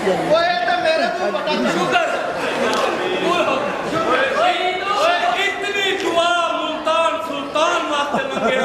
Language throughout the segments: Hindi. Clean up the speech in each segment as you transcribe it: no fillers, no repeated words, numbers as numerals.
वो ये तो मेरे को बता शुगर इतनी दुआ मुल्तान सुल्तान वास्ते मंगे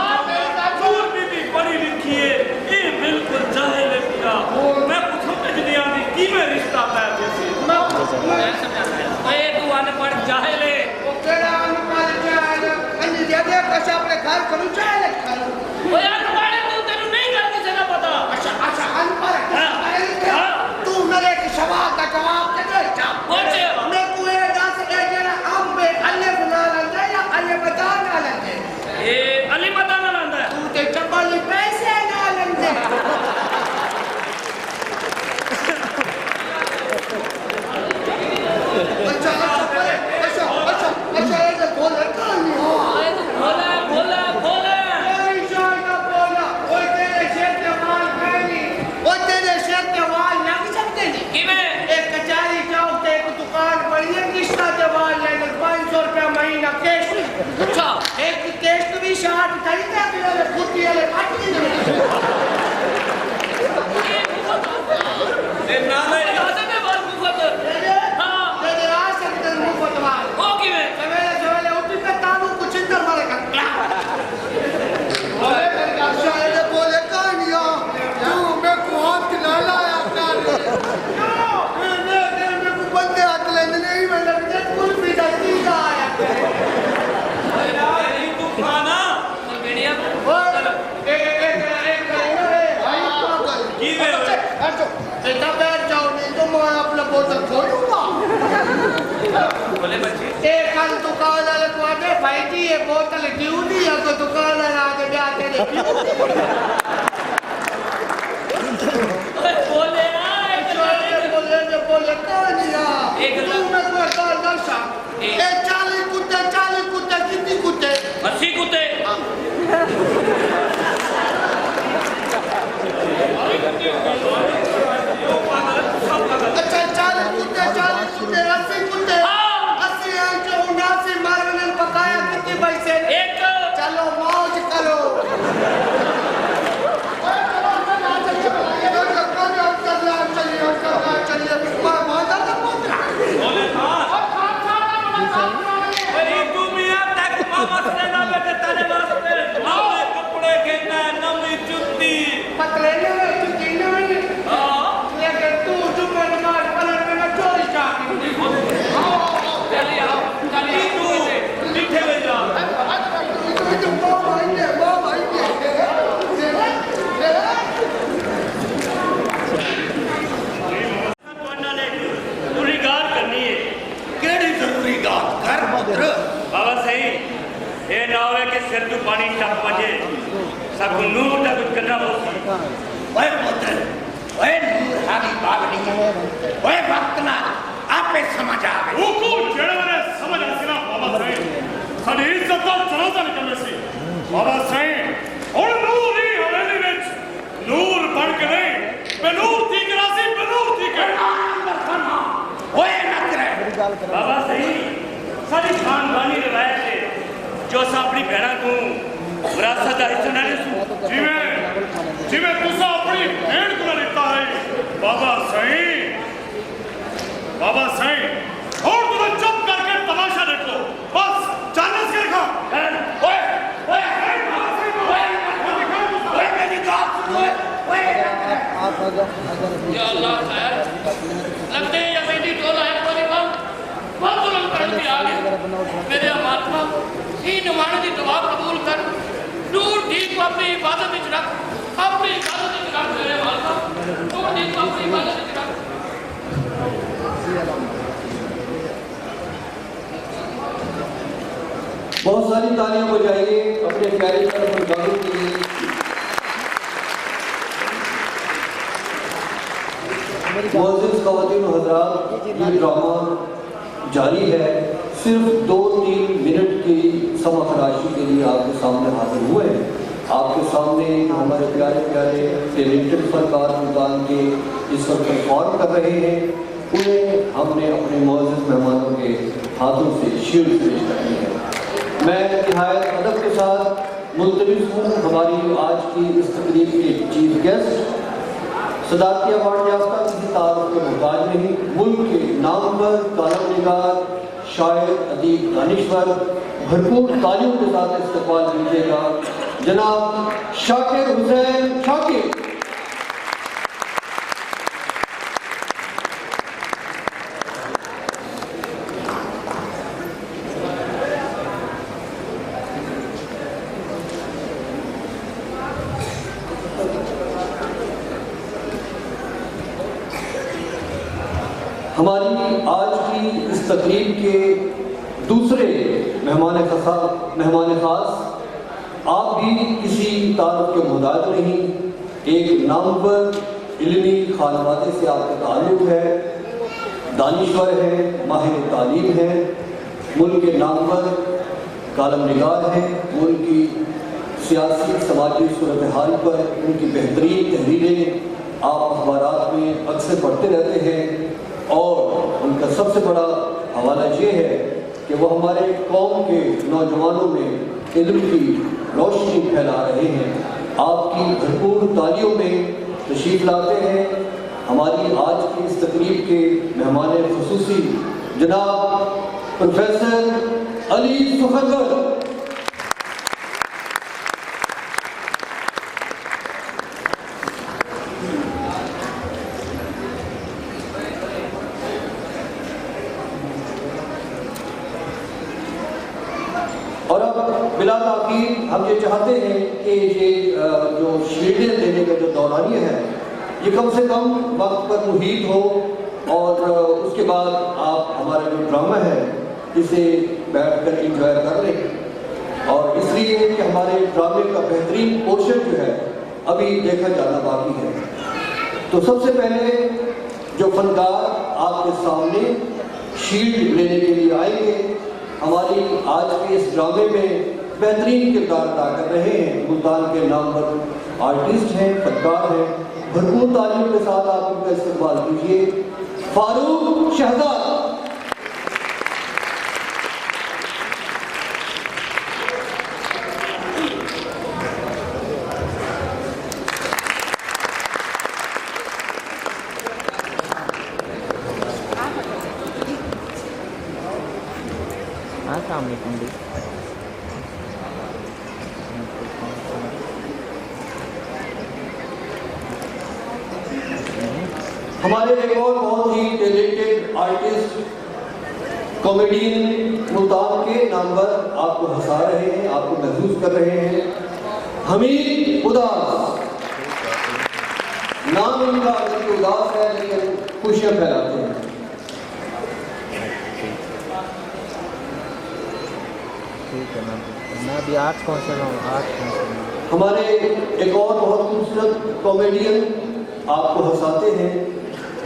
आदमी पढ़ी लिखी है ये बिल्कुल जाहिल है मैं कुछ समझ नहीं आती कि मैं रिश्ता पैर जैसे तू अनपढ़ जाहिल है वो केड़ा अनपढ़ जाहिल अन्य जगह कशा अपने घर करू जाहिल है ओ यार तुम्हारे तू तेरे नहीं कर किसी ना पता अच्छा अनपढ़ तू मेरे के सवाल का जवाब दे दे बोले मैं को ये दस के जरा हम पे अल्ले बुला लेंगे या अल्ले बता ना लेंगे ए अली बता ना लेंगे तू ते चप्पल पैसे ना लेंगे अच्छा ये बोल कहानी हो बोला नहीं जाना बोला ओए तेरे शेर के वाल फैली ओए तेरे शेर के वाल लग सकते नहीं किमें एक कचहरी चौक पे एक दुकान पड़ी है किस्ता के वाल लेने 500 रुपया महीना कैश अच्छा एक कैश भी शार्ट खरीदे मेरे खुद वाले पार्टी ए नाम है आसे में बाल मुफत हां तेरे आ सकते मुफ्त वाल ओ किमें सवेरे उठ के तालू कुछ अंदर मारे कर अरे मेरे का शायद बोले कहानियां तू मैं को हाथ ना लाया कर मैं को बंदे हाथ लेने नहीं मैं लगे कुल भी दस्ती का आया यार तू खाना और बेड़िया एक भाई पागल की में अच्छा इतना बैठ जाओ नहीं तो मैं अपना बोतल खोलूंगा बोले बच्चे एक कल दुकान वाले को आके भाई जी ये बोतल क्यों नहीं है तो दुकान वाला आके ब्याह करे बोले ना बोले कहानियां एक तू मैं को कॉल दर्शा ए 40 कुत्ते कितनी कुत्ते 80 कुत्ते अच्छा 40 कुत्ते 80 कुत्ते 80 है जो 79 मारने पकाया कितने पैसे एक चलो मौज करो बोले हां अरे तू मियां तक मसले ना बेटे तेरे वास्ते नवे कपड़े घेना नवी जुत्ती पतले ने चुकी नहीं हां लेकिन तू जुम्मे नमाज पढ़ने में चोरी चाहती चली आओ चली तू पीछे ले जा बाबा सही ये नावे के सिर तू पानी टप बजे सब नूर तक कुछ करना बोल भाई पुत्र ओए भक्तनाथ आपे समझ आवे ओको जेड़े समझ आसी ना बाबा साईं साडी इज्जत दा जनाजा निकलने सी बाबा साईं और नूर ही हवेली विच नूर बन के नहीं बनूर थी करासी बनूर थी के ओए नकरे बाबा सही साडी खानदानी रिवायत है जो असां अपनी भैणा को विरासत दा हिस्सा ना लेसू जिਵੇਂ तुसा अपनी भेड़ को लेता है बाबा साईं और तुम चुप करके तमाशा देखो बस चालीस के रखा ओए ओए ओए मेरी बात सुनो ओए या अल्लाह खैर लगते यजीदी टोला है कोई बहुत जुल्म कर दिया आ गया मेरे महात्मा ई नमाने दी दुआ कबूल कर दूर ठीक को अपनी इबादत में रख अपनी इबादत में रख मेरे महात्मा दूर ठीक को अपनी इबादत में रख बहुत सारी तालियां बजाइए अपने प्यारे फनकारों के लिए। मुअज़्ज़िज़ ख़वातीन व हज़रात, ये ड्रामा जारी है। सिर्फ 2-3 मिनट की समखराशी के लिए आपके सामने हाजिर हुए हैं। आपके सामने हमारे प्यारे प्यारे टैलेंटेड फनकार मुल्तान के इस वक्त परफॉर्म कर रहे हैं, उन्हें हमने अपने मुअज़्ज़िज़ मेहमानों के हाथों से शील्ड पेश करनी है। मैं निहायत अदब के साथ मुल्तमिस हूँ हमारी आज की इस तकरीब के चीफ गेस्ट सदारती अवार्ड याफ्ता किसी तारुफ के मोहताज नहीं, मुल्क के नामवर कालम निगार शायर अदीब दानिश्वर भरपूर तालियों के साथ इस्तकबाल कीजिएगा जनाब शाकिर हुसैन शाकिर। हमारी आज की इस तकरीब के दूसरे मेहमान खास आप भी किसी तारुफ के मोहताज नहीं, एक नामवर इल्मी खानवादे से आपका ताल्लुक़ है, दानिश्वर है, माहिर तालीम है, मुल्क के नामवर कालम निगार हैं, मुल्क की सियासी समाजी सूरत हाल पर उनकी बेहतरीन तहरीरें आप अखबारात में अक्सर पढ़ते रहते हैं और उनका सबसे बड़ा हवाला ये है कि वो हमारे कौम के नौजवानों में इल्म की रोशनी फैला रहे हैं। आपकी भरपूर तालियों में तशरीफ़ लाते हैं हमारी आज की इस तकरीब के मेहमान ख़ुसूसी जनाब प्रोफेसर अली सुखनवर। और अब बिला ताक़ीद हम ये चाहते हैं कि ये जो शील्डें देने का जो दौरानिया है ये कम से कम वक्त पर मुहीत हो और उसके बाद आप हमारा जो ड्रामा है इसे बैठ कर इंजॉय कर लें। और इसलिए कि हमारे ड्रामे का बेहतरीन पोर्शन जो है अभी देखा जाना बाकी है। तो सबसे पहले जो फनकार आपके सामने शील्ड लेने के लिए आएंगे, हमारी आज के इस ड्रामे में बेहतरीन किरदार अदा कर रहे हैं, मुल्तान के नामवर आर्टिस्ट हैं, फनकार हैं। भरपूर तालियों के साथ आप उनका इस्तेमाल कीजिए। फारूक शहजाद। हमारे एक और बहुत ही टैलेंटेड आर्टिस्ट कॉमेडियन मुल्तान के नामवर आपको हंसा रहे हैं, आपको महसूस कर रहे हैं, हमीद उदास। नाम उनका उदास है लेकिन खुशियां फैलाते हैं। मैं अभी आर्ट कौन से हमारे एक और बहुत खूबसूरत कॉमेडियन आपको हंसाते हैं,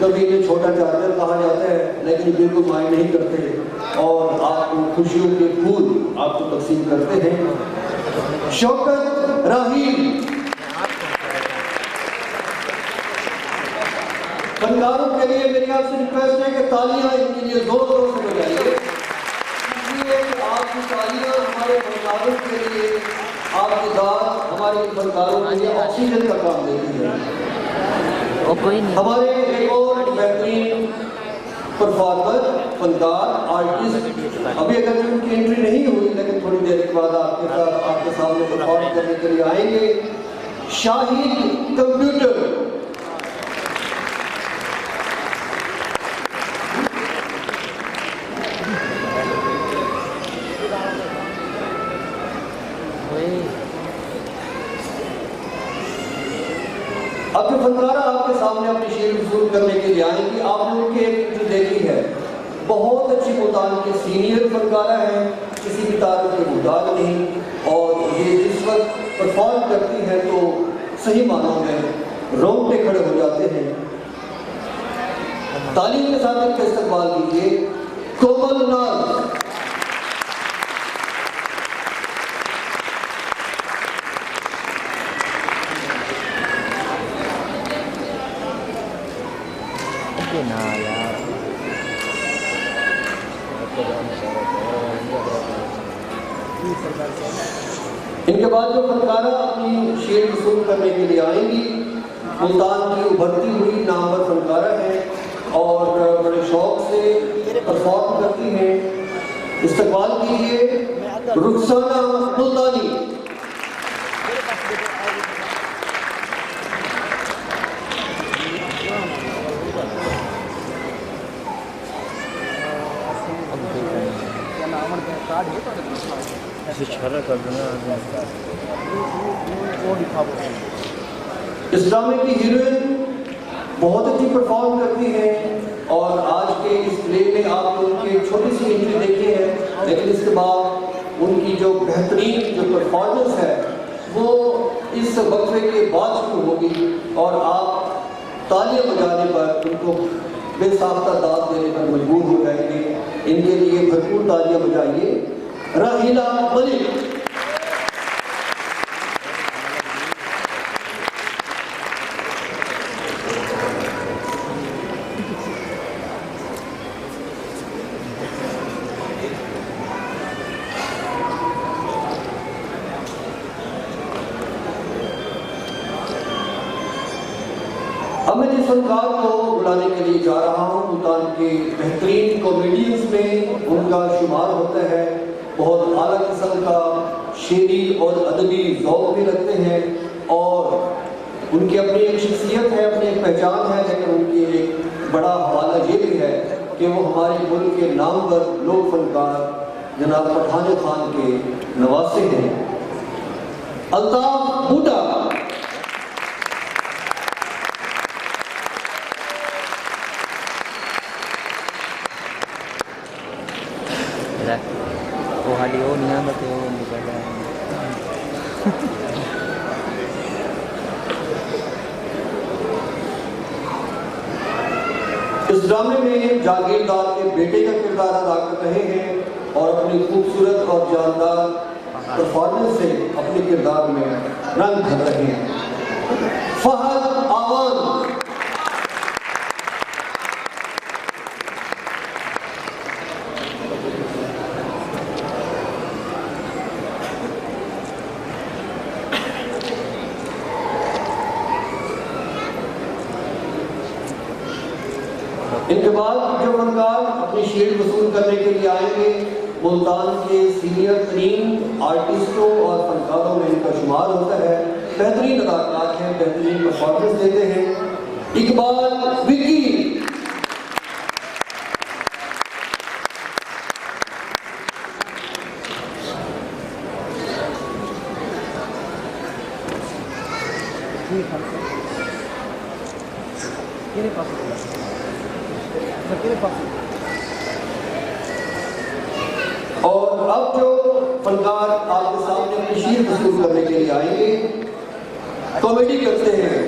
कभी इन्हें छोटा चार्जर कहा जाता है, लेकिन बिल्कुल माइंड नहीं करते और आपको खुशियों के फूल आपको तकसीम करते हैं। शौकत राहील फनकारों के लिए मेरी आपसे रिक्वेस्ट है कि तालियां इनके लिए जोर से बजाइए, इसलिए आपकी तालियां हमारे फनकारों के लिए, आपकी दाद हमारे फनकारों के लिए ऑक्सीजन का काम देती है। हमारे एक और बेहतरीन परफॉर्मर, फनकार, आर्टिस्ट अभी अगर उनकी एंट्री नहीं हुई, लेकिन थोड़ी देर के बाद आपके साथ आपके सामने परफॉर्म करने के लिए आएंगे। शाहिद कंप्यूटर। अब जो फनकारा आपके सामने अपनी शेर वसूल करने के लिए आएंगे, आपने उनकी एक एंट्री देखी है। बहुत अच्छी मुल्तान के सीनियर फनकारा हैं, किसी भी तारीफ के मुताल नहीं, और ये जिस वक्त परफॉर्म करती हैं तो सही मानों में रोंगटे खड़े हो जाते हैं। तालीम के साथ इनका इस्तेमाल कीजिए। कोमल नाज। इनके बाद जो फनकारा अपनी शेर वसूल करने के लिए आएंगी, मुल्तान की उभरती हुई नामवर फनकारा है और बड़े शौक से परफॉर्म करती हैं। इस्तकबाल कीजिए रुखसाना मुल्तानी। इस ड्रामे की हीरोइन बहुत अच्छी परफॉर्म करती है और आज के इस प्ले में आप उनकी छोटी सी एंट्री देखी है, लेकिन इसके बाद उनकी जो बेहतरीन जो परफॉर्मेंस है वो इस वक्फे के बाद शुरू होगी और आप तालियां बजाने पर उनको बेसाख्ता दाद देने पर मजबूर हो जाएंगे। इनके लिए भरपूर तालियां बजाइए। राहीला मलिक। अब मैं जिस फनकार को बुलाने के लिए जा रहा हूँ, मुल्तान के बेहतरीन कॉमेडियंस में उनका शुमार होता है। बहुत आला किस्म का शेरी और अदबी ज़ौक़ भी रखते हैं और उनकी अपनी एक शख्सियत है, अपनी एक पहचान है, लेकिन उनकी एक बड़ा हवाला ये भी है कि वो हमारे मुल्क के नामवर लोक फनकार जनाब पठान खान के नवासे हैं। अल्ताफ बूटा। इस ड्रामे में जागीरदार के बेटे का किरदार अदा कर रहे हैं और अपनी खूबसूरत और जानदार परफॉर्मेंस से अपने किरदार में रंग भर रहे हैं। फहद आवान। इनके बाद जो फनकार अपनी शेर वसूल करने के लिए आएंगे, मुल्तान के सीनियर तरीन आर्टिस्टों और फनकारों में इनका शुमार होता है। बेहतरीन अदाकार हैं, बेहतरीन परफॉर्मेंस देते हैं। इकबाल विक्की। और अब जो फनकार आपके सामने अपनी शेर वसूल करने के लिए आएंगे, कॉमेडी करते हैं,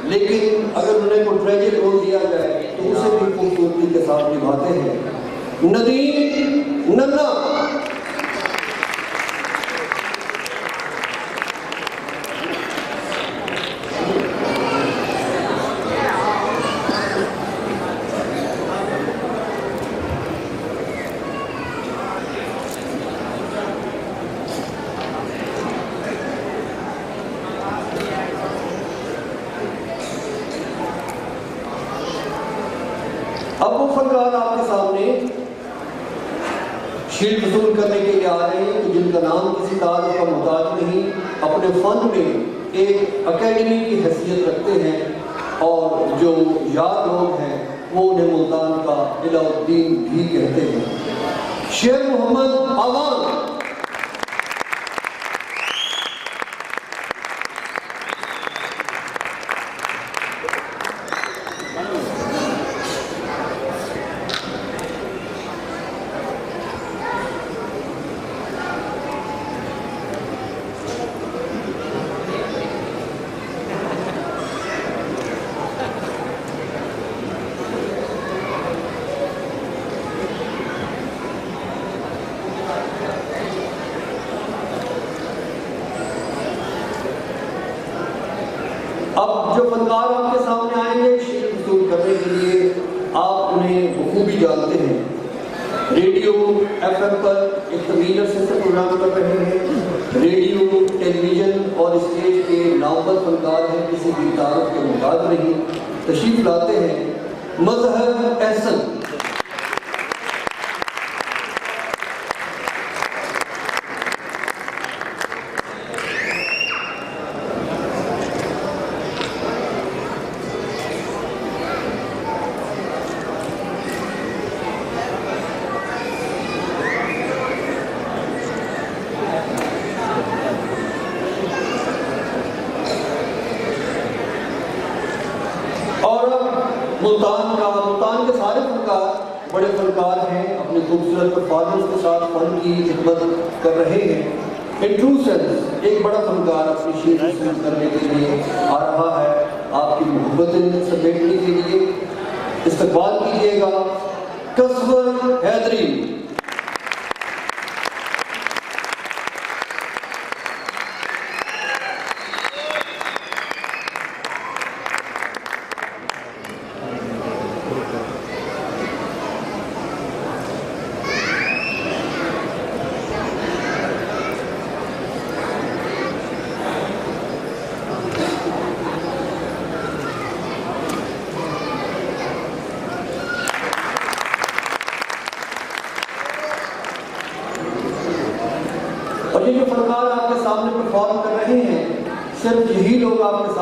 लेकिन अगर उन्हें कोई ट्रेजिक रोल दिया जाए तो नदीम नन्ना। अब वो फनकार आपके सामने शील्ड वसूल करने के लिए आ रहे हैं कि जिनका नाम किसी तारुफ का मुताज नहीं, अपने फन में एक अकेडमी की हैसियत रखते हैं और जो याद लोग हैं वो उन्हें मुल्तान का इलाउद्दीन भी कहते हैं। शेर मोहम्मद आवान। अब जो फनकार आपके सामने आएंगे शेर वसूल करने के लिए, आप उन्हें बखूबी जानते हैं। रेडियो FM पर एक तवील अरसे से प्रोग्राम कर रहे हैं। रेडियो, टेलीविजन और स्टेज के नामवर फनकार हैं, किसी भी तारुफ के मुताज नहीं। तशरीफ लाते हैं मजहर एहसन। मुल्तान के सारे फनकार बड़े फनकार हैं, अपने खूबसूरत परफॉर्मेंस के साथ फन की खिदमत कर रहे हैं। इन ट्रू सेंस एक बड़ा फनकार अपनी शेर वसूल करने के लिए आ रहा है, आपकी मोहब्बतें समेटने के लिए। इस्तकबाल कीजिएगा कसवर हैदरी। और ये जो फनकार आपके सामने परफॉर्म कर रहे हैं, सिर्फ यही लोग आपके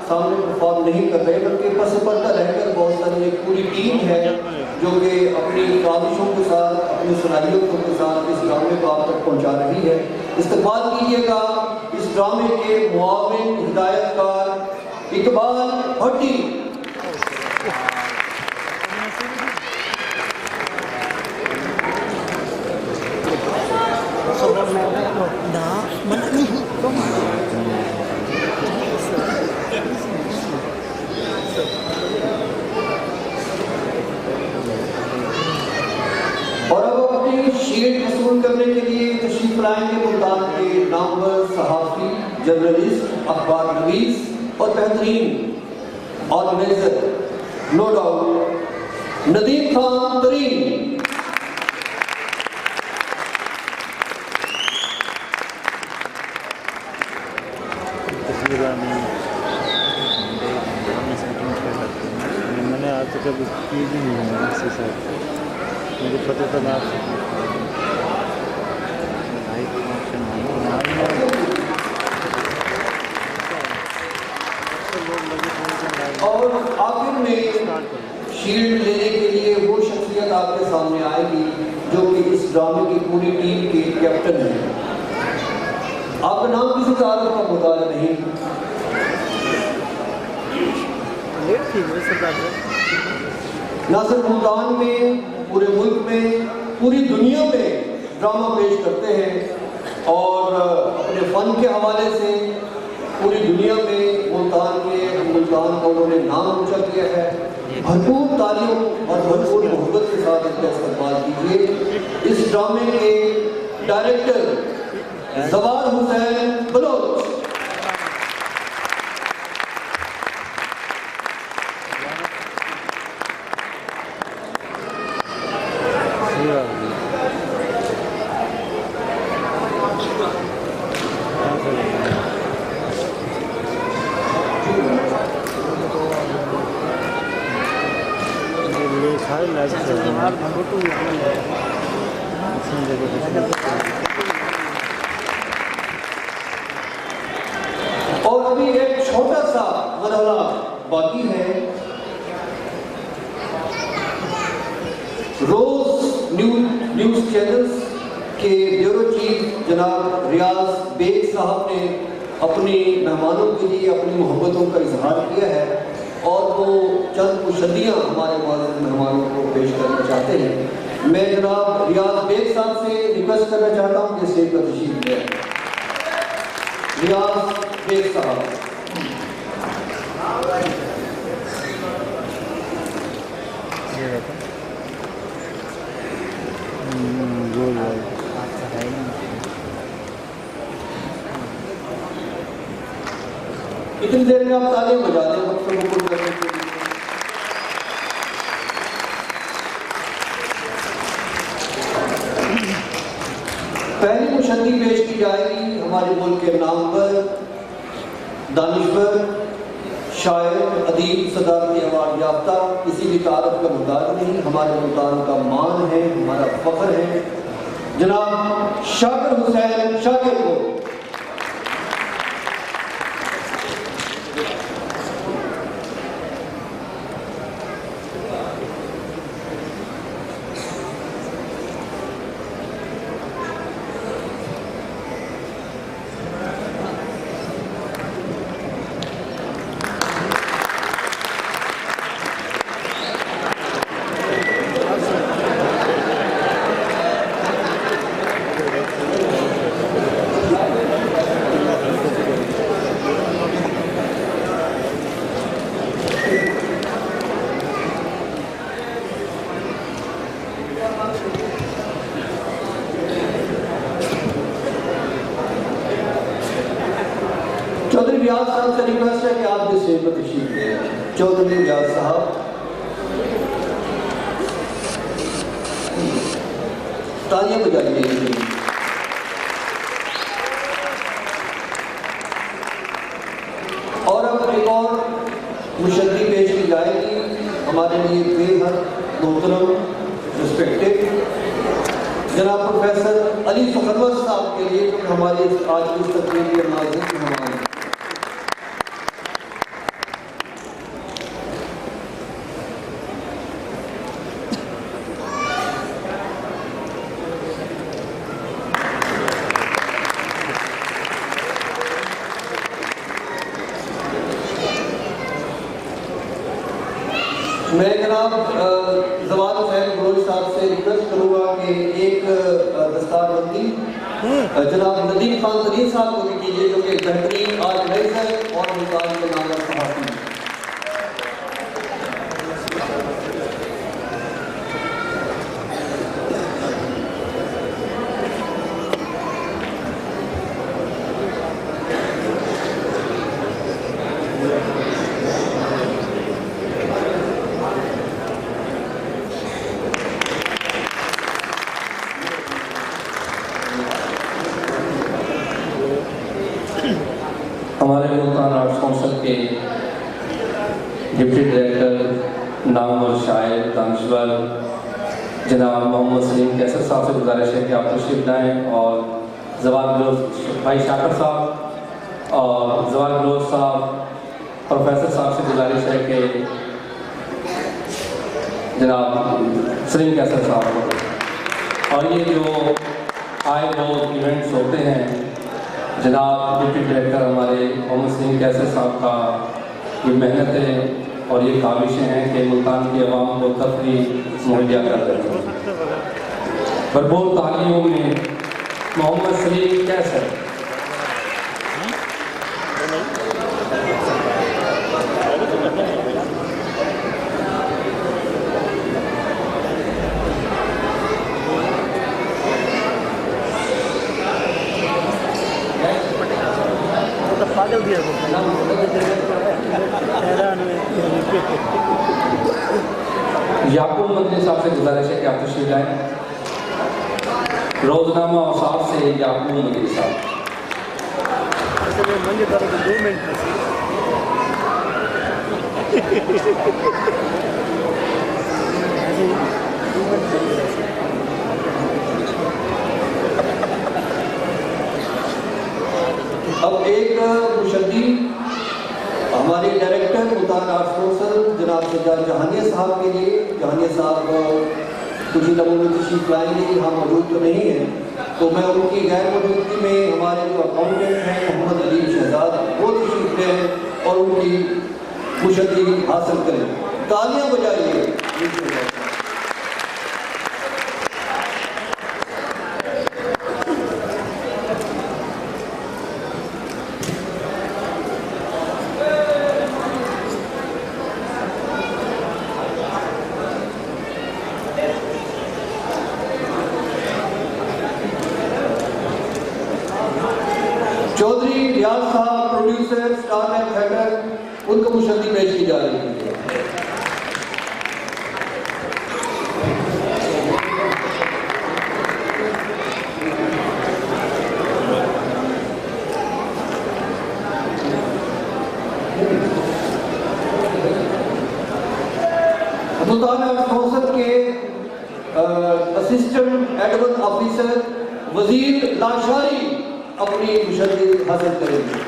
सामने परफॉर्म नहीं कर रहे, बल्कि पस पर्दा रहकर बहुत सारी एक पूरी टीम है जो कि अपनी काविशों के साथ, अपनी सलाहियतों के साथ इस ड्रामे को आप तक पहुंचा रही है। इस्तकबाल कीजिएगा इस ड्रामे के मुआविन हिदायतकार इकबाल भट्टी। और अब अपनी शेर वसूल करने के लिए तशरीफ लाएंगे मुल्तान के नामवर सहाफ़ी, जर्नलिस्ट, अखबार नवीस और बेहतरीन organiser no doubt Nadeem Khan Tareen. मैंने आज तक कभी की भी नहीं है इसके साथ, मुझे पता था मैं आपसे और आखिर में शील्ड लेने के लिए वो शख्सियत आपके सामने आएगी जो कि इस ड्रामे की पूरी टीम के कैप्टन है। आपका नाम किसी तारुफ का मुताबिक नहीं, ना सिर्फ मुल्तान में, पूरे मुल्क में, पूरी दुनिया में ड्रामा पेश करते हैं और अपने फन के हवाले से पूरी दुनिया में मुल्तान का उन्होंने नाम ऊंचा किया है। भरपूर तालियों और भरपूर मोहब्बत के साथ इनका इस्तेमाल कीजिए। इस ड्रामे के डायरेक्टर जवार हुसैन बलोच। और अभी एक छोटा सा मरहला बाकी है। रोज न्यूज चैनल्स के ब्यूरो चीफ जनाब रियाज बेग साहब ने अपने मेहमानों के लिए अपनी मोहब्बतों का इजहार किया है और वो चंद कुशदियाँ हमारे मेहमानों को पेश करना चाहते हैं। मैं जनाब रियाज बेग साहब से रिक्वेस्ट करना चाहता हूँ कि स्टेज पर तशरीफ लें। रियाज बेग साहब। इतनी देर में आप तालियां बजा दें वक्त को मुकुल करने के लिए। पहली मुशद्दी पेश की जाएगी हमारे मुल्क के नाम पर दानिश्वर शायर अदीब सदारती अवार्ड याफ्ता, किसी भी तारफ का मुताबिक नहीं, हमारे मुल्तान का मान है, हमारा फख्र है, जनाब शाकिर हुसैन शाकिर को। चौधरी रियाज साहब से रिक्वेस्ट है कि आप भी स्टेज पर तशरीफ लें। चौधरी रियाज साहब, तालियां बजाइए। और अब एक और मुशद्दी पेश की जाएगी हमारे लिए बेहद मोहतरम रिस्पेक्टेड जनाब प्रोफेसर अली फखरवत साहब के लिए, जो हमारे आज की तकरीर के नाज़िर मेहमान हैं। मैं जनाब जवार हुसैन बलोच साहब से रिक्वेस्ट करूँगा कि एक दस्तारबंदी जनाब नदीम खान तरीन साहब को भी कीजिए, जो कि बेहतरीन ऑर्गेनाइजर और मुल्तान के नामवर सहाफ़ी हैं। हमारे मुल्तान आर्ट्स काउंसिल के डिप्टी डायरेक्टर नामवर शायर दानिश्वर जनाब मोहम्मद सलीम कैसर साहब से गुजारिश है कि आप तशरीफ लाएँ और जवार बलोच भाई शाकिर साहब और जवार बलोच साहब प्रोफेसर साहब से गुजारिश है कि जनाब सलीम कैसर साहब को। और ये जो आए वो इवेंट्स होते हैं, जनाब डिप्टी डायरेक्टर हमारे मोहम्मद सलीम कैसर साहब का ये मेहनत है और ये काविशें हैं कि मुल्तान की आवाम को तफरीह मुहैया कर रहे हैं। भरपूर तालियों में मोहम्मद सलीम कैसर। याकूब मंत्री साहब से गुजारिश है कि आप तशरीफ लाएं। रोजनामा औसाफ से याकूब मंत्री साहब। मंजे तारा को 2 मिनट अब एक मुशद्दी हमारे डायरेक्टर मुतान आर्ट्स काउंसिल जनाब सज्जाद जहानिया साहब के लिए, जहानिया साहब कुछ ही लम्हों में तशरीफ लाएंगे, हम मौजूद तो नहीं हैं, तो मैं उनकी गैर मौजूदगी में हमारे जो अकाउंटेंट हैं मोहम्मद अली शहजाद वो तशरीफ लें और उनकी मुशद्दी हासिल करें। तालियां बजाइए। चौधरी रियाज साहब प्रोड्यूसर स्टार एंड थिएटर, उनको मुशद्दी पेश की जा रही है। मुतान आर्ट्स काउंसिल के असिस्टेंट एडमिन ऑफिसर वजीर लाशारी अपनी मुशद्दी हासिल करेंगे।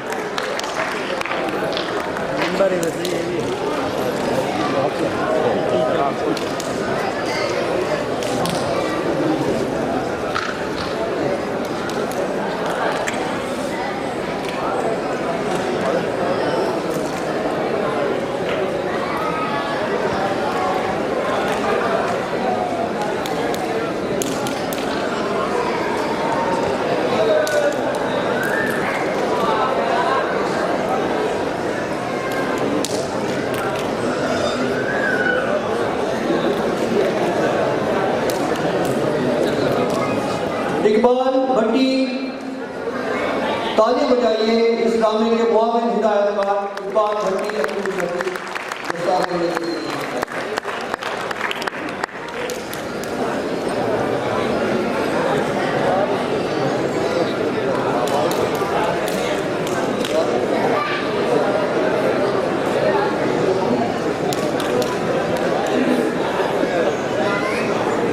इकबाल भट्टी, तालियां बजाइए इस ड्रामे के मुआविन हिदायतकार इकबाल भट्टी अपनी मुशद्दी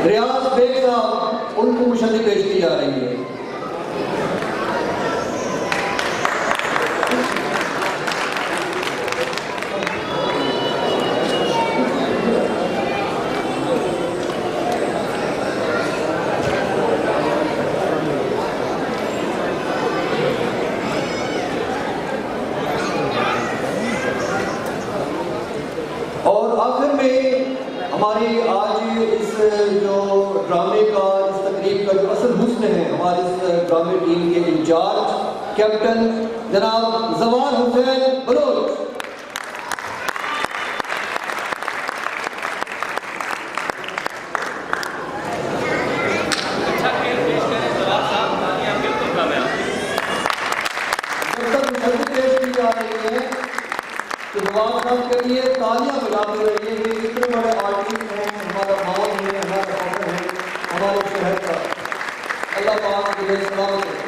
रियाज बेग साहब, उनको मुशद्दी पेश की जा रही है। और आखिर में हमारी आज इस जो ड्रामे का, इस तकरीब का जो असल हुस्न है, हमारे इस ड्रामे टीम के इंचार्ज कैप्टन जनाब जवान हुसैन बलोच। जब तक मुशद्दी पेश की जा रही है तो जवान साहब के लिए तालियां बजाते रहिए। ये इतने बड़े आर्टिस्ट हैं, हमारा भाव है, हमारा ऑनर है हमारे शहर का। अल्लाह पाक इन्हें सलामत रखे।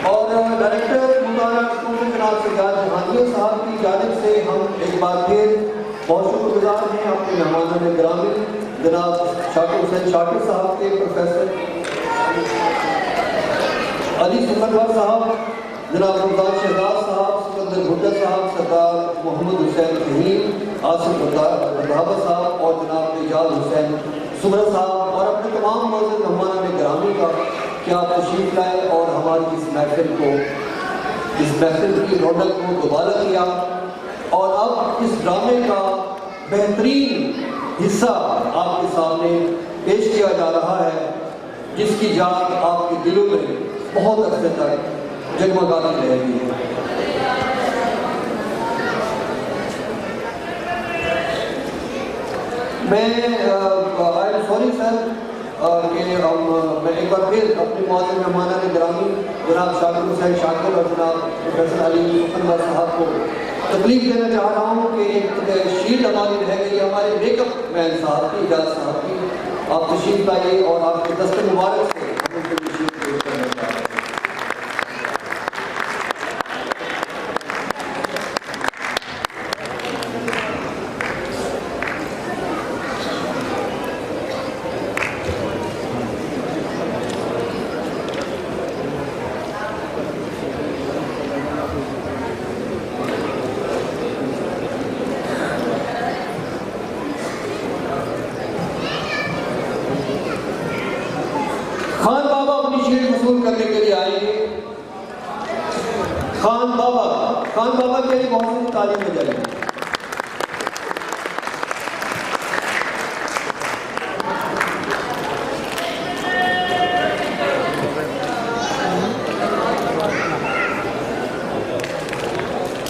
और डायरेक्टर मुतान जनाब सज्जाद जहानिया साहब की जानिब से हम एक बार फिर बहुत शुक्रगुजार हैं अपने मेहमानों में गिरामी जनाब शाकिर हुसैन शाकिर साहब के, प्रोफेसर अली सुमरवर साहब, जनाब रमजान शहजाद साहब, सिकंदर भुट्टा साहब, सरदार मोहम्मद हुसैन फहीम, आसिफ बंधावा साहब और जनाब एजाज हुसैन सुमरा साहब और अपने तमाम मौजूद मेहमानों में गिरामी का कि आप तशरीफ लाए और हमारी इस महफिल की रौनक को दोबारा किया। और अब इस ड्रामे का बेहतरीन हिस्सा आपके सामने पेश किया जा रहा है, जिसकी जाग आपके दिलों में बहुत अरसे तक जगमगाती रहेगी। मैं आई एम सॉरी सर कि मैं एक बार फिर अपने मौजूद मेहमान गिरामी जनाब शाकिर हुसैन शाकिर और जनाब प्रोफेसर अली सुमरवर साहब को तकलीफ देना चाह रहा हूँ कि एक शील्ड हमारी रह गई हमारे मेकअप मैन साहब की, इजाज़ साहब की। आप तशरीफ लाइए और आपके दस्त मुबारक से हम उनको शील्ड पेश करना चाह रहे हैं। खान बाबा अपनी शील्ड वसूल करने के लिए आएंगे। खान बाबा के लिए बहुत सी तालीम हो जाएगी।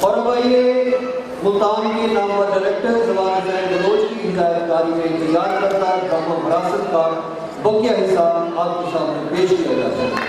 और अब आइए मुल्तान के नामवर डायरेक्टर जवान हुसैन बलोच की हिदायतकारी में तैयार करता ड्रामा विरासत का बकिया हिस्सा आपके सामने पेश किया जाता है।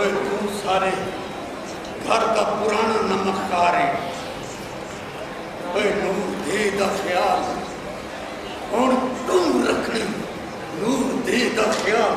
ओए तू सारे घर का पुराना नमकदार है। ओए नूर दे दा ख्याल और तुम रखनी, नूर दे दा ख्याल।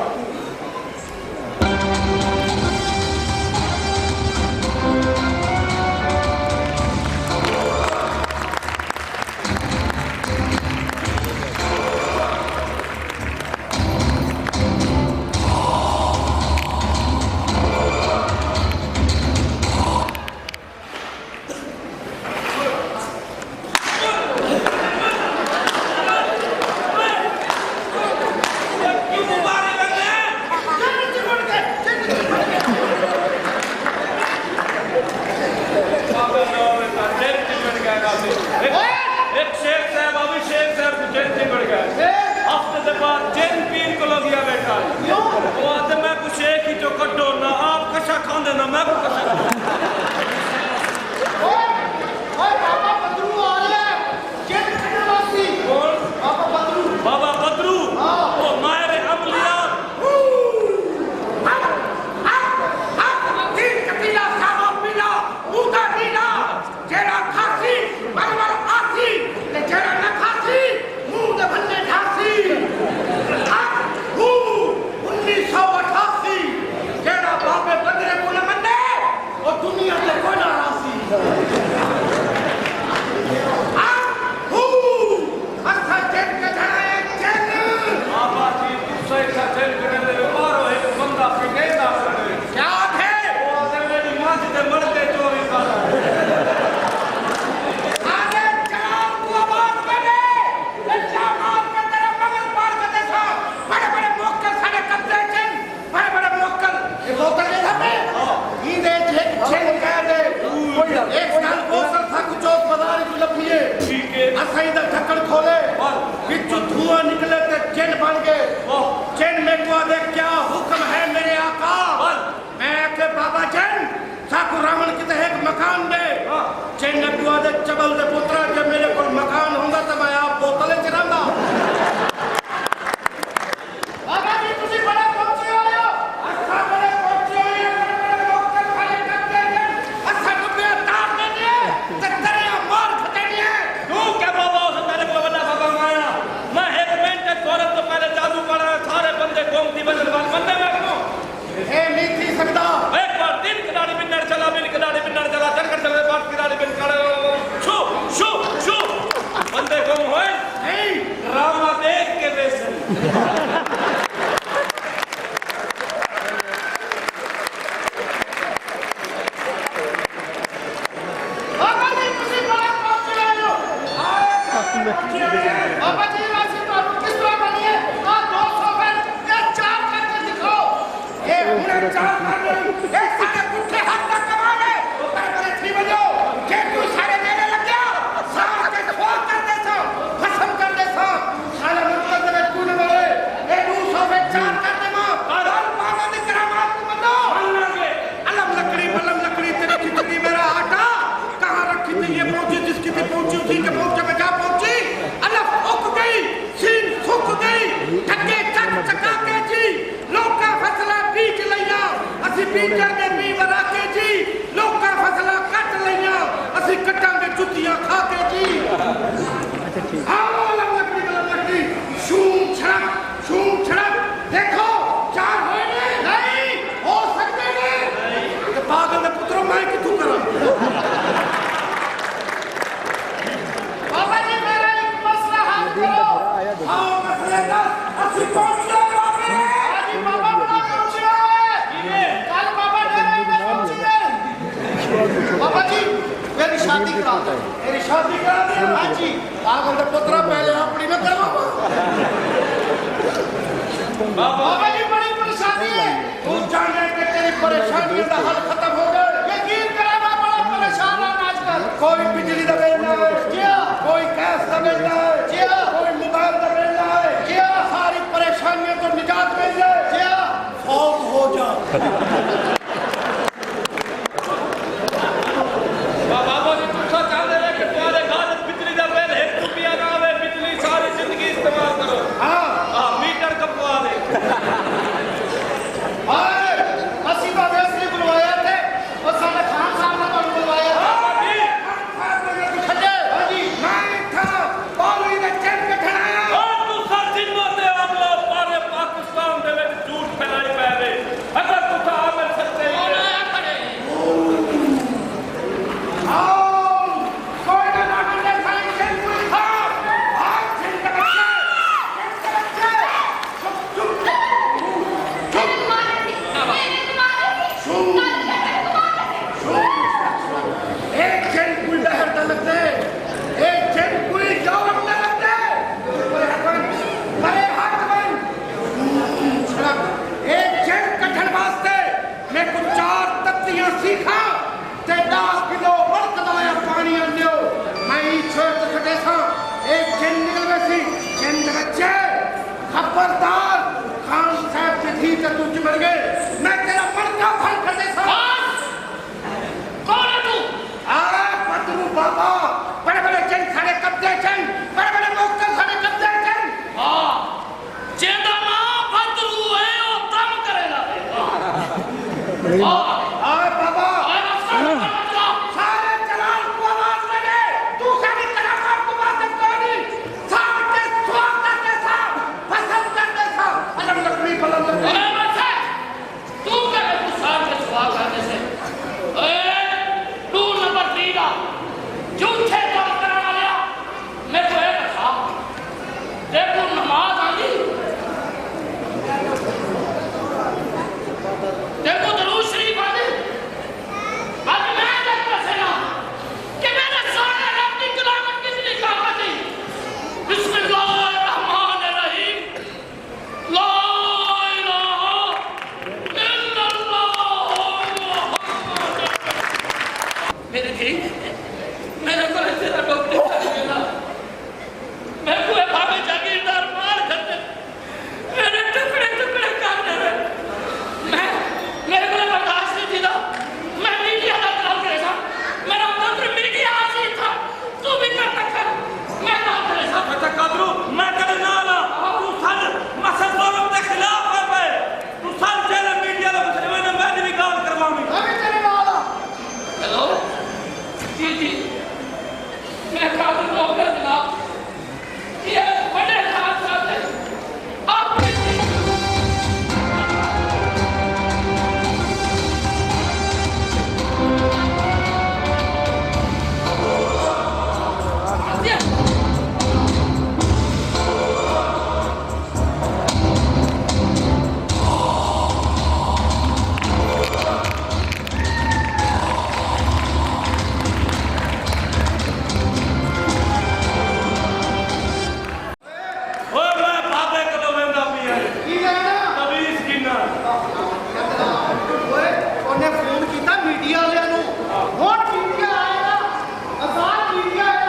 एक शेख साहब अभिषेक साहब को जेल चिमड़ गए। हफ्ते के बाद जेल पीर को लग गया बेटा। वो आते मैं कुछ शेख ही जो कटो ना आप कशा खांदे ना मैं कशा बाबा बदरू आ रहा है जेल कटने वासी। कौन? बाबा बदरू। बाबा बदरू वो मायरे अमलिया धुआं निकले तो चिन बन गए। चिन में को दे क्या हुक्म है मेरे आका। मैं के बाबा चिन साकू रावण की एक मकान दे। चिन ने को दे चबल दे पुत्रा जब मेरे को मकान होगा तो मैं आप बोतलें चलाऊंगा। बाबा जी तुसी बड़ा पहुंचे हो अच्छा बड़े पहुंचे हो बड़े लोकल खाली करते हैं अच्छा रुपया तार देने ते तेरे मार खटेने तू क्या बाबा उसे तेरे को बड़ा बाबा माया। मैं एक मिनट औरत तो पहले जादू पड़ा सारे बंदे गोमती बदल बंदे में को ए नहीं थी सकता। एक बार दिन किनारे बिन्नर चला बिन किनारे बिन्नर चला चढ़कर चले बात किनारे बिन खड़े छू छू छू बंदे गुम होए नहीं ड्रामा देख के वैसे बाबा जी तुसी बड़ा पहुंचे हो बाबा जी वासी तो किस तरह बनी है आ 200 में ये 4 करके दिखाओ ए उन्हें चार कर ए सारे पुट्ठे हाथ तक कमा ले उतर करे थी बजो के तू सारे देने लग गया सार के ठोक कर दे सो खत्म कर दे सो साले मतलब में तूने बोले ए 200 में 4 कर दे मां और मामा ने करामात को बंदो मान लगे अलम लकड़ी तेरी खिचड़ी मेरा आटा कहां रखी थी ये पहुंची जिसकी थी पहुंची उसी के पहुंचे में जा पहुंची अलफ उक गई सीन सुक गई ठगे चक चका के जी लोग का फसला बीज लिया असि बीजर दे बी बना के जी लोग का फसला कट लिया असि कटां दे जुतियां खा के जी आओ लकड़ी शूम छड़क देखो चार होए नहीं हो सकते ने ते पागल दे पुत्रो मैं किथू करा। बाबा जी मेरा एक मसला हल करो आओ मसले का असि पहुंच गए आज बाबा बड़ा पहुंचे है कल बाबा डेरे में पहुंचे हैं बाबा जी मेरी शादी करा दो मेरी शादी करा दे हाँ जी पागल दे पुत्रो पहले अपनी न करवा बाबा जी बड़ी परेशानी है तू जाने के तेरी परेशानी का हल खत्म हो गया। यकीन करा मैं बड़ा परेशान हूं आजकल कोई बिजली का बिल ना है जी हाँ। कोई गैस का बिल ना है जी हाँ। कोई मोबाइल का बिल ना है जी हाँ। सारी परेशानियों को निजात मिल जाए जी हाँ। फौत हो जा। बाबा जी तुम सा चाहते हैं कि तुम्हारे घर बिजली का बिल 1 रुपया ना आवे बिजली सारी जिंदगी इस्तेमाल करो। हाँ मीटर कपवा दे असी का वैसे ते 10 किलो बरकदाया पानी आंदियो मैं छोट खटे सा एक जिन निकल सी जिन बच्चे खबरदार खान साहब की थी तो तू मर गए मैं तेरा मरका फल खटे सा कौन है तू? अरे बदरू बाबा बड़े बड़े जिन खड़े कब्जे चन बड़े बड़े मोक्तल खड़े कब्जे चन हाँ जेंदा ना बदरू है वो तम करेगा हाँ अरे बाबा मत सारे जलाल को आवाज लगे तू सारी कलाकार को बात करनी सारे स्वागत करते था पसंद करते था अलग लकड़ी बुलंद अरे बच्चे तू क्या तू साथ के सवाल करने से टूल नंबर 3 का झूठे काम कराना लिया मैं तो एक था देखो नमाज आंगी देखो दरूद शरीफ आंगी आज मैं देखता से ना कि मेरे सारे रब की कलामत किसने कहा थी बिस्मिल्लाहिर्रहमानिर्रहीम ला इलाहा इल्लल्लाह मेरे जी मेरे को तेरा डॉक्टर चाहिए मैं कोई भावे जागीरदार मार करते मेरे टुकड़े टुकड़े कर दे मैं मेरे को बर्दाश्त नहीं थी ना मैं मीडिया का काम करेगा मेरा मंत्र मीडिया हासिल था तू भी कर कर मैं काम करेगा अच्छा कादरू मैं करे ना ला तू सल मसल जोरम के खिलाफ है भाई तू सल जेल मीडिया का कुछ नहीं मैं भी काम करवाऊंगी अभी तेरे वाला हेलो जी मैं काबिल नौकर जनाब ये बड़े खास साहब है आप ओए मैं बाबे को तो वेंदा पिया की लेना तवीज गिना ओए ਉਹਨੇ ਫੋਨ ਕੀਤਾ ਮੀਡੀਆ ਵਾਲਿਆਂ ਨੂੰ ਹੁਣ ਮੀਡੀਆ ਆਏਗਾ ਆਜ਼ਾਦ ਮੀਡੀਆ ਆਏਗਾ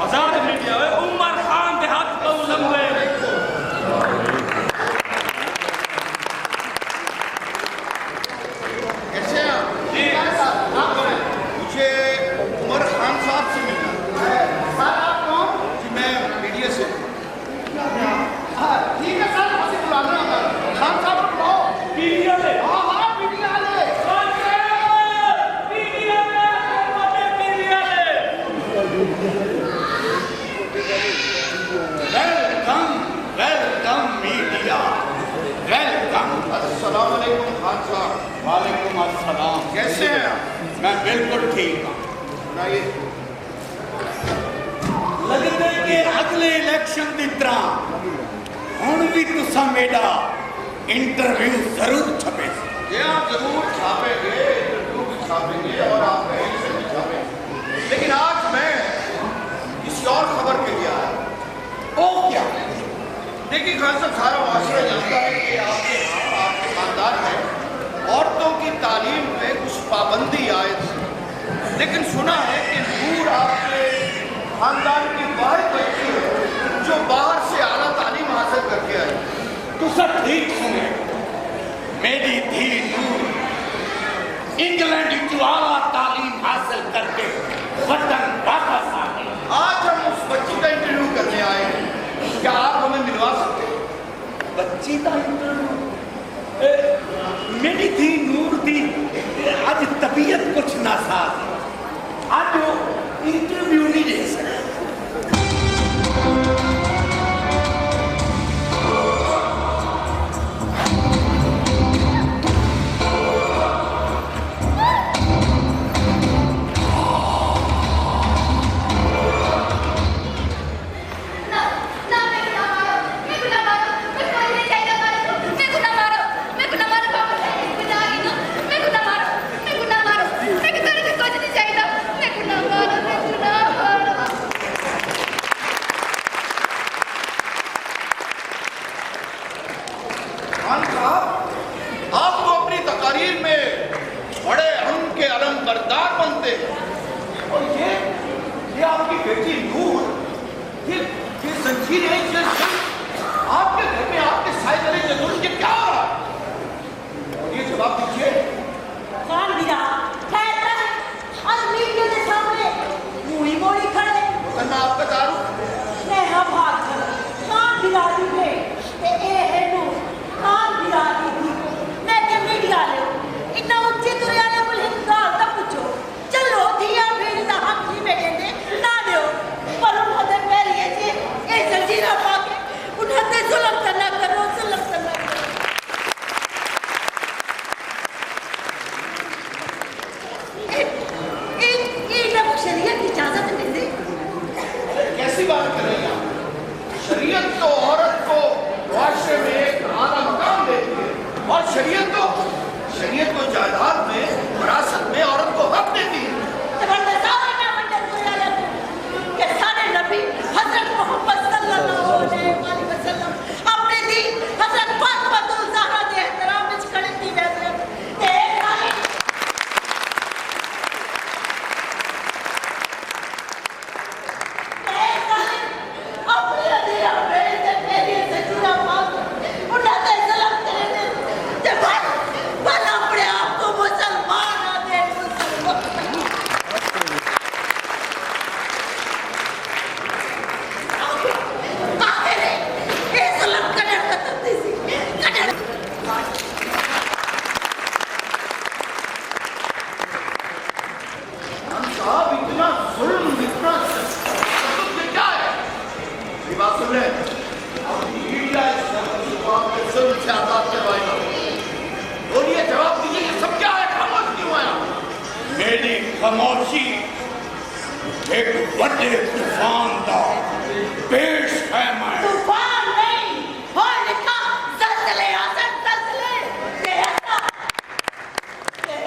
आजाद मीडिया ओए उमर खान के हाथ तो लंबे कैसे हैं आप? जी मुझे उमर खान साहब से मिलना है। सर आप कौन जी मैं मीडिया से ठीक है सर ਅਸੀਂ ਬੁਲਾਣਾ ਹੈ ਖਾਨ ਸਾਹਿਬ ਨੂੰ ਬੁਲਾਓ मीडिया ले हाँ हाँ मीडिया वाले मीडिया ले मीडिया ले वेलकम मीडिया वेलकम। अस्सलाम वालेकुम खान साहब। वालेकुम अस्सलाम। कैसे हैं आप? मैं बिल्कुल ठीक हूँ। सुनाइए। लगते कि अगले इलेक्शन की तरह हुण भी तुसा मेरा इंटरव्यू जरूर छपे। ये आप जरूर छापेंगे, इंटरव्यू भी छापेंगे और आप से भी छापेंगे। लेकिन आज मैं किसी और खबर के लिए आया। वो क्या? देखिए खान साहब सारा माशरा जानता है कि आपके यहाँ आपके खानदान में औरतों की तालीम पे कुछ पाबंदी आए थी, लेकिन सुना है कि नूर आपके खानदान की वाहिद बच्ची है जो बाहर से आला तालीम हासिल करके आई। तो सब ठीक सुने, मेरी धी नूर इंग्लैंड की आला तालीम हासिल करके वतन वापस आ गई। आज हम उस बच्ची का इंटरव्यू करने आए हैं, क्या आप हमें मिलवा सकते हैं? बच्ची का इंटरव्यू? मेरी धी नूर दी आज तबीयत कुछ नासाज है, आज वो इंटरव्यू नहीं ले सकते। शरीयत को जायदाद में, विरासत में औरत को हक देती है। मेरी खामोशी एक बड़े तूफान का पेश है। मैं तूफान नहीं, होलिका ज़लज़ले आसन ज़लज़ले। ये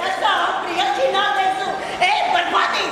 ऐसा अपनी अखी ना देखो, ए बर्बादी।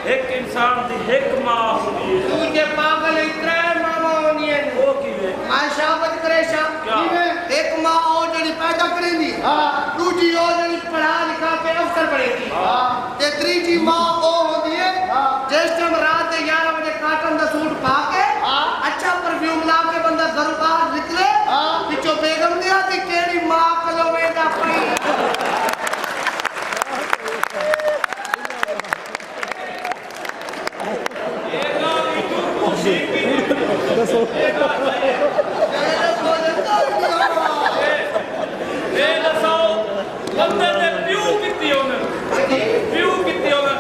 एक इंसान दी एक मां होती है। तुझे पागल इतने मामा होनी है। वो किवे आशा बद करे क्या? एक मां और जड़ी पैदा करेंदी, दूजी और जड़ी पढ़ा लिखा के अफसर बनेगी, ते तीजी मां ओ होती है जिस टाइम रात के 11 बजे काटन दा सूट पा के अच्छा परफ्यूम ला के बंदा घर बाहर निकले, पिछो बेगम दिया ती केड़ी मां कलोवे दा पई। बंदे ने प्यू कितनी होने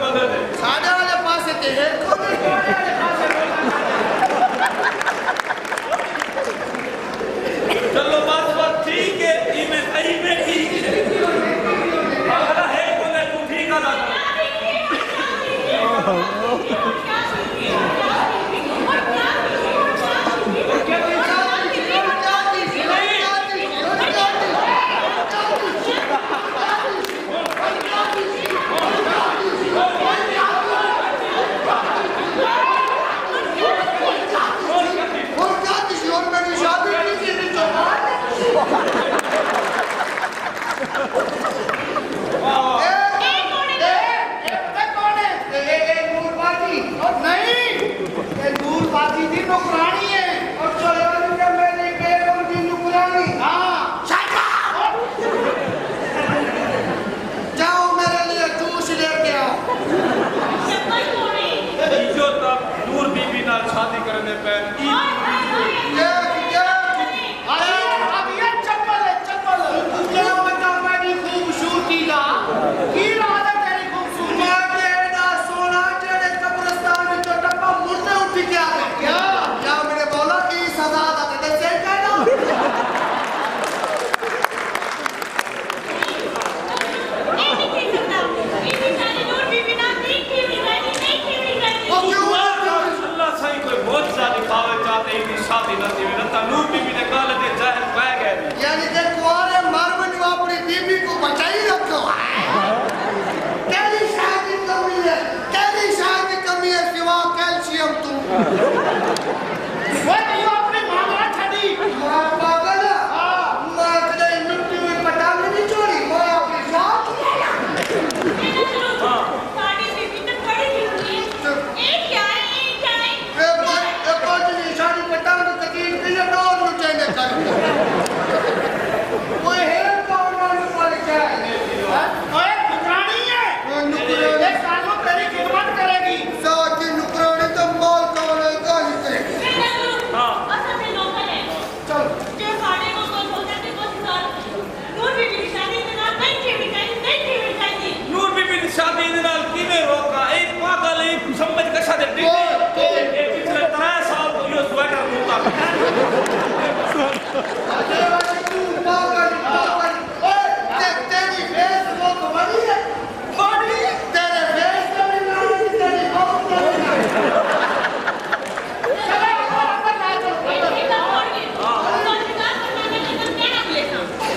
बंदे ने साढ़े वाले पास ते है चलो बात ठीक है। इमे ठीक है। अगर है कोने तू ठीक है ना शादी करने पे खूबसूरती का की आदत है खूबसूरती सोना जेड़े कब्रिस्तान जो टप्पा मुर्दे उठ के आ गए क्या मैंने बोला कि सजा दा से कहना अल्लाह सही कोई बहुत ज्यादा खावे चाहते वो तू अपनी मां ना छड़ी मां पागल हां मां कदे मिट्टी में पटांग नहीं छोड़ी मैं अपनी जान लेला साड़ी बीबी तो बड़ी हुई ये क्या है एक बात नहीं शादी पटांग तो तकीन के लिए डोर नु चाहिए कर वो है पावन वाले क्या है ओए नुकरानी है नुकरानी एक साल में तेरी खिदमत करेगी साथी नुकरानी तो माल कमाने का ही करेगी हां असल में नौकर है चल जो साड़ी को तो सोचते थे कुछ साल नूर बीबी की शादी के नाल नहीं की बिकाई ਨੂਰ ਬੀਬੀ ਦੀ ਸ਼ਾਦੀ ਦੇ ਨਾਲ ਕਿਵੇਂ ਰੋਕਾ ਇਹ ਪਾਗਲ ਇਹ ਸਮਝ ਕਸ਼ਾ ਦੇ ਟਿੱਕੇ ਇਹ ਪਿਛਲੇ 3 ਸਾਲ ਤੋਂ ਇਹ ਸਵੈਟਰ ਧੋਤਾ अरे वाली तू पागल ओए तेरी फेस वो बड़ी है बड़ी तेरे फेस का भी नाम है तेरी आंख का भी नाम है चलो अपन ना चल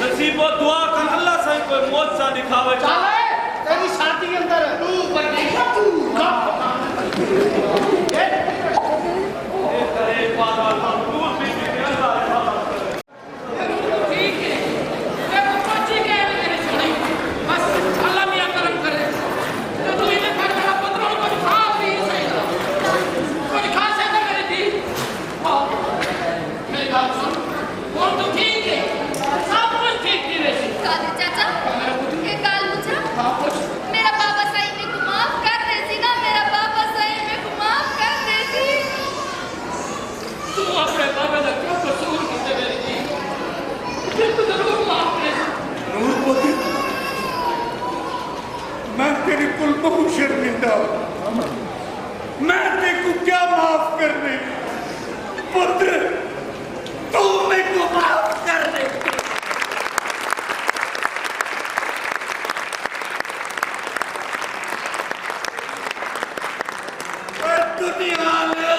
नसीबो दुआ कर अल्लाह से कोई मौजज़ा दिखावे चले तेरी छाती के अंदर तू पर नहीं तू ये करे पागल नूर बीबी के अल्लाह ठीक है मैं पहुंची के मेरे छोड़ी बस अल्लाह मियां करम करे तो तू इन्हें खड़ा पत्रों को खा भी सही कोई खा से ना करे दी और मेरी बात सुन वो तो ठीक है सब कुछ ठीक थी वैसे काली चाचा ये काल मुझे हां कुछ मेरा बाबा सही में को माफ कर दे सी ना मेरा बाबा सही में को माफ कर दे सी तू अपने बाबा का क्यों कसूर करते मेरी जी फिर तो जरूर माफ करे नूर पोती मैं तेरे कुल बहुत शर्मिंदा हूं मैं तेरे को क्या माफ करने पुत्र तू मेरे को माफ कर दे दुनिया लो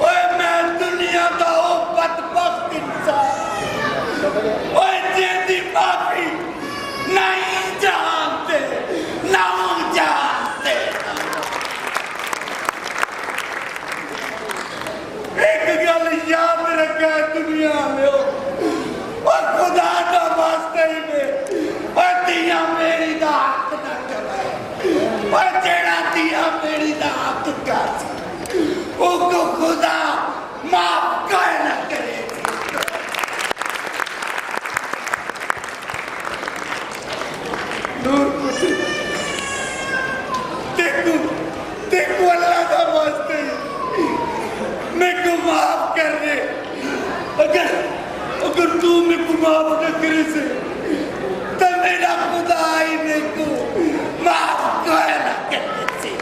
ओए मैं दुनिया का वो बदबख्त इंसान ओए जेदी माफी नहीं जानते ना जानते एक गल याद रखा दुनिया में और खुदा का वास्ते में और दिया मेरी दा हक ना कराए और जेड़ा दिया मेरी दा हक कर उसको खुदा माफ कर ना करे नूर कुछ देखो अल्लाह का वास्ते मेरे को माफ कर दे अगर तू मेरे को माफ न करे से तो मेरा खुदा ही मेरे को माफ कर ना करे से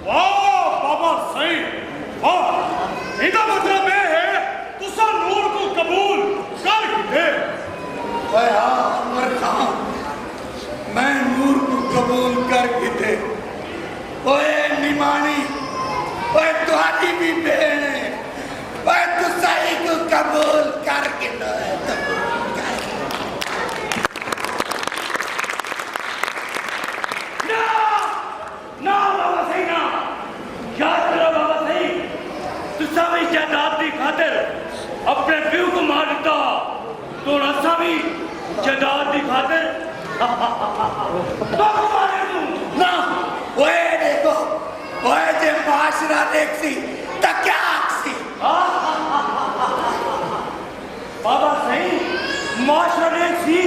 वाह बाबा सही वाह इधर मतलब ये है तुसा नूर को कबूल कर दे ओए हाँ अमर खान मैं नूर को कबूल करके थे ओए निमानी ओए तुम्हारी भी बहन है ओए तू सही को कबूल करके दो ना ना बाबा सही ना याद करो बाबा सही तुसा भी जायदाद की खातिर अपने प्यू को मार दिता तो रसा भी जायदाद की खातिर तो मारे तू ना ओए देखो ओए जे माशरा देखसी तो क्या आखसी बाबा सही माशरे सी